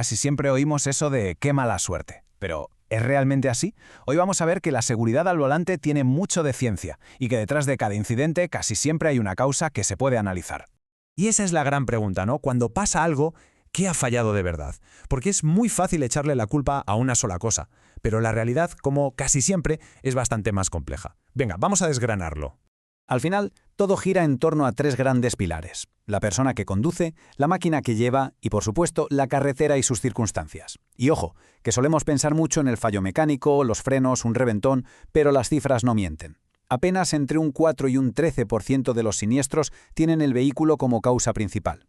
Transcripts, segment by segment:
Casi siempre oímos eso de qué mala suerte. Pero, ¿es realmente así? Hoy vamos a ver que la seguridad al volante tiene mucho de ciencia y que detrás de cada incidente casi siempre hay una causa que se puede analizar. Y esa es la gran pregunta, ¿no? Cuando pasa algo, ¿qué ha fallado de verdad? Porque es muy fácil echarle la culpa a una sola cosa, pero la realidad, como casi siempre, es bastante más compleja. Venga, vamos a desgranarlo. Al final, todo gira en torno a tres grandes pilares: la persona que conduce, la máquina que lleva y, por supuesto, la carretera y sus circunstancias. Y ojo, que solemos pensar mucho en el fallo mecánico, los frenos, un reventón, pero las cifras no mienten. Apenas entre un 4 y un 13% de los siniestros tienen el vehículo como causa principal.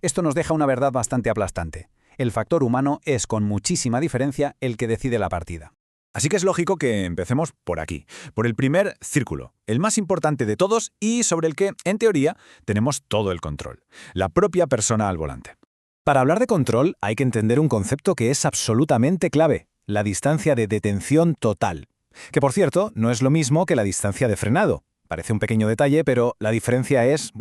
Esto nos deja una verdad bastante aplastante. El factor humano es, con muchísima diferencia, el que decide la partida. Así que es lógico que empecemos por aquí, por el primer círculo, el más importante de todos y sobre el que, en teoría, tenemos todo el control: la propia persona al volante. Para hablar de control hay que entender un concepto que es absolutamente clave: la distancia de detención total. Que, por cierto, no es lo mismo que la distancia de frenado. Parece un pequeño detalle, pero la diferencia es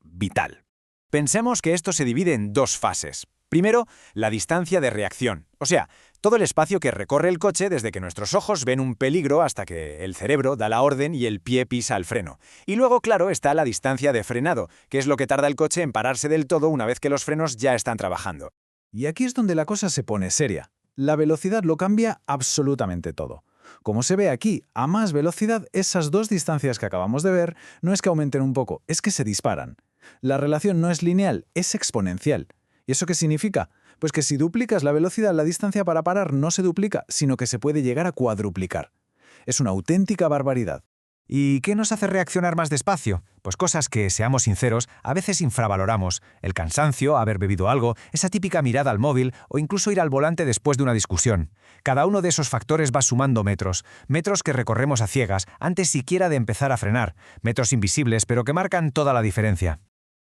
vital. Pensemos que esto se divide en dos fases. Primero, la distancia de reacción, o sea, todo el espacio que recorre el coche desde que nuestros ojos ven un peligro hasta que el cerebro da la orden y el pie pisa el freno. Y luego, claro, está la distancia de frenado, que es lo que tarda el coche en pararse del todo una vez que los frenos ya están trabajando. Y aquí es donde la cosa se pone seria. La velocidad lo cambia absolutamente todo. Como se ve aquí, a más velocidad, esas dos distancias que acabamos de ver no es que aumenten un poco, es que se disparan. La relación no es lineal, es exponencial. ¿Y eso qué significa? Pues que si duplicas la velocidad, la distancia para parar no se duplica, sino que se puede llegar a cuadruplicar. Es una auténtica barbaridad. ¿Y qué nos hace reaccionar más despacio? Pues cosas que, seamos sinceros, a veces infravaloramos: el cansancio, haber bebido algo, esa típica mirada al móvil o incluso ir al volante después de una discusión. Cada uno de esos factores va sumando metros que recorremos a ciegas antes siquiera de empezar a frenar, metros invisibles pero que marcan toda la diferencia.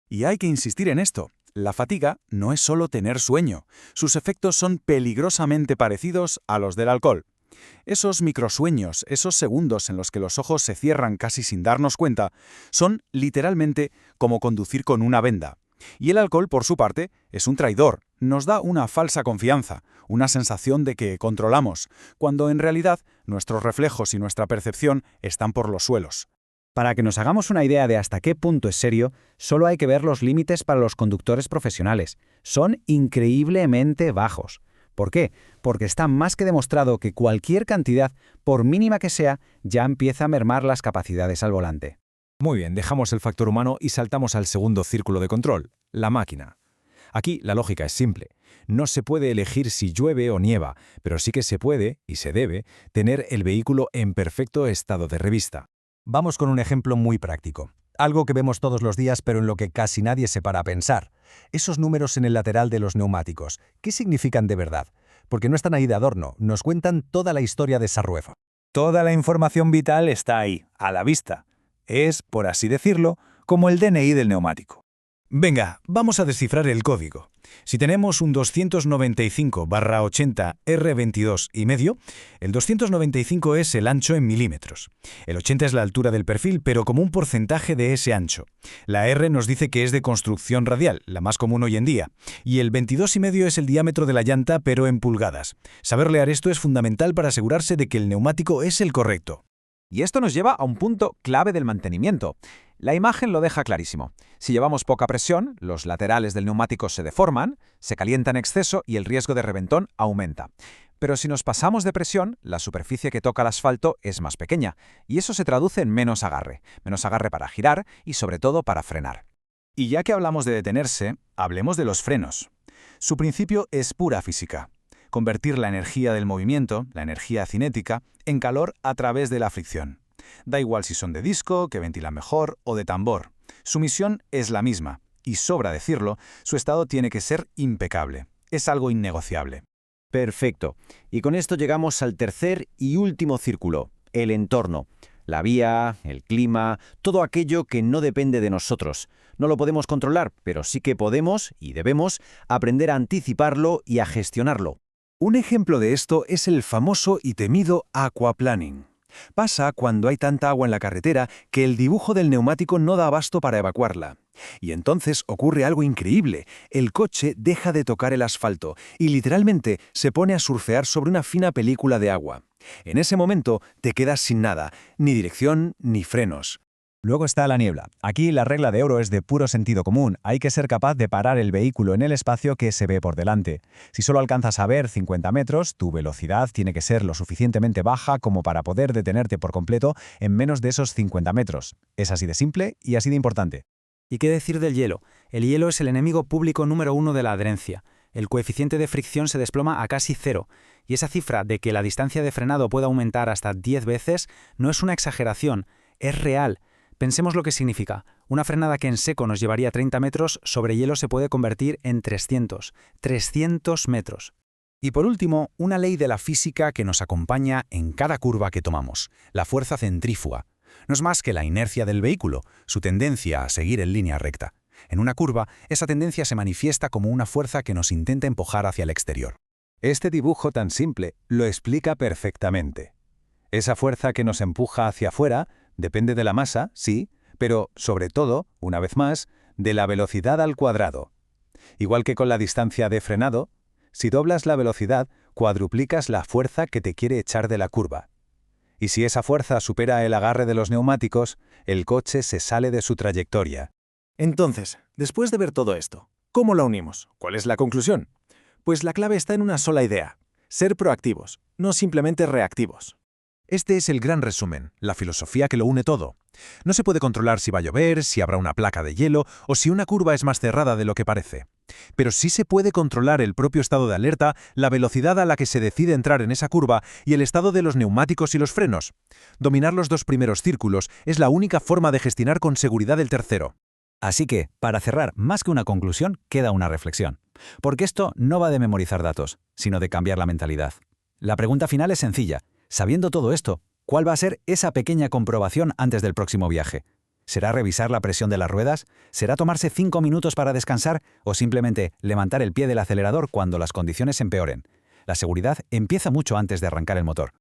Y hay que insistir en esto: la fatiga no es solo tener sueño, sus efectos son peligrosamente parecidos a los del alcohol. Esos microsueños, esos segundos en los que los ojos se cierran casi sin darnos cuenta, son literalmente como conducir con una venda. Y el alcohol, por su parte, es un traidor, nos da una falsa confianza, una sensación de que controlamos, cuando en realidad nuestros reflejos y nuestra percepción están por los suelos. Para que nos hagamos una idea de hasta qué punto es serio, solo hay que ver los límites para los conductores profesionales. Son increíblemente bajos. ¿Por qué? Porque está más que demostrado que cualquier cantidad, por mínima que sea, ya empieza a mermar las capacidades al volante. Muy bien, dejamos el factor humano y saltamos al segundo círculo de control: la máquina. Aquí la lógica es simple. No se puede elegir si llueve o nieva, pero sí que se puede, y se debe, tener el vehículo en perfecto estado de revista. Vamos con un ejemplo muy práctico. Algo que vemos todos los días pero en lo que casi nadie se para a pensar. Esos números en el lateral de los neumáticos, ¿qué significan de verdad? Porque no están ahí de adorno, nos cuentan toda la historia de esa rueda. Toda la información vital está ahí, a la vista. Es, por así decirlo, como el DNI del neumático. Venga, vamos a descifrar el código. Si tenemos un 295/80 R22,5, el 295 es el ancho en milímetros. El 80 es la altura del perfil, pero como un porcentaje de ese ancho. La R nos dice que es de construcción radial, la más común hoy en día. Y el 22,5 es el diámetro de la llanta, pero en pulgadas. Saber leer esto es fundamental para asegurarse de que el neumático es el correcto. Y esto nos lleva a un punto clave del mantenimiento. La imagen lo deja clarísimo. Si llevamos poca presión, los laterales del neumático se deforman, se calientan en exceso y el riesgo de reventón aumenta. Pero si nos pasamos de presión, la superficie que toca el asfalto es más pequeña, y eso se traduce en menos agarre para girar y sobre todo para frenar. Y ya que hablamos de detenerse, hablemos de los frenos. Su principio es pura física: convertir la energía del movimiento, la energía cinética, en calor a través de la fricción. Da igual si son de disco, que ventilan mejor, o de tambor. Su misión es la misma, y sobra decirlo, su estado tiene que ser impecable. Es algo innegociable. Perfecto. Y con esto llegamos al tercer y último círculo: el entorno. La vía, el clima, todo aquello que no depende de nosotros. No lo podemos controlar, pero sí que podemos, y debemos, aprender a anticiparlo y a gestionarlo. Un ejemplo de esto es el famoso y temido aquaplaning. Pasa cuando hay tanta agua en la carretera que el dibujo del neumático no da abasto para evacuarla. Y entonces ocurre algo increíble. El coche deja de tocar el asfalto y literalmente se pone a surfear sobre una fina película de agua. En ese momento te quedas sin nada, ni dirección ni frenos. Luego está la niebla. Aquí la regla de oro es de puro sentido común. Hay que ser capaz de parar el vehículo en el espacio que se ve por delante. Si solo alcanzas a ver 50 metros, tu velocidad tiene que ser lo suficientemente baja como para poder detenerte por completo en menos de esos 50 metros. Es así de simple y así de importante. ¿Y qué decir del hielo? El hielo es el enemigo público número 1 de la adherencia. El coeficiente de fricción se desploma a casi 0, y esa cifra de que la distancia de frenado pueda aumentar hasta 10 veces no es una exageración, es real. Pensemos lo que significa. Una frenada que en seco nos llevaría 30 metros, sobre hielo se puede convertir en 300. 300 metros. Y por último, una ley de la física que nos acompaña en cada curva que tomamos, la fuerza centrífuga. No es más que la inercia del vehículo, su tendencia a seguir en línea recta. En una curva, esa tendencia se manifiesta como una fuerza que nos intenta empujar hacia el exterior. Este dibujo tan simple lo explica perfectamente. Esa fuerza que nos empuja hacia afuera depende de la masa, sí, pero sobre todo, una vez más, de la velocidad al cuadrado. Igual que con la distancia de frenado, si doblas la velocidad, cuadruplicas la fuerza que te quiere echar de la curva. Y si esa fuerza supera el agarre de los neumáticos, el coche se sale de su trayectoria. Entonces, después de ver todo esto, ¿cómo lo unimos? ¿Cuál es la conclusión? Pues la clave está en una sola idea: ser proactivos, no simplemente reactivos. Este es el gran resumen, la filosofía que lo une todo. No se puede controlar si va a llover, si habrá una placa de hielo o si una curva es más cerrada de lo que parece. Pero sí se puede controlar el propio estado de alerta, la velocidad a la que se decide entrar en esa curva y el estado de los neumáticos y los frenos. Dominar los dos primeros círculos es la única forma de gestionar con seguridad el tercero. Así que, para cerrar, más que una conclusión, queda una reflexión. Porque esto no va de memorizar datos, sino de cambiar la mentalidad. La pregunta final es sencilla. Sabiendo todo esto, ¿cuál va a ser esa pequeña comprobación antes del próximo viaje? ¿Será revisar la presión de las ruedas? ¿Será tomarse 5 minutos para descansar? ¿O simplemente levantar el pie del acelerador cuando las condiciones empeoren? La seguridad empieza mucho antes de arrancar el motor.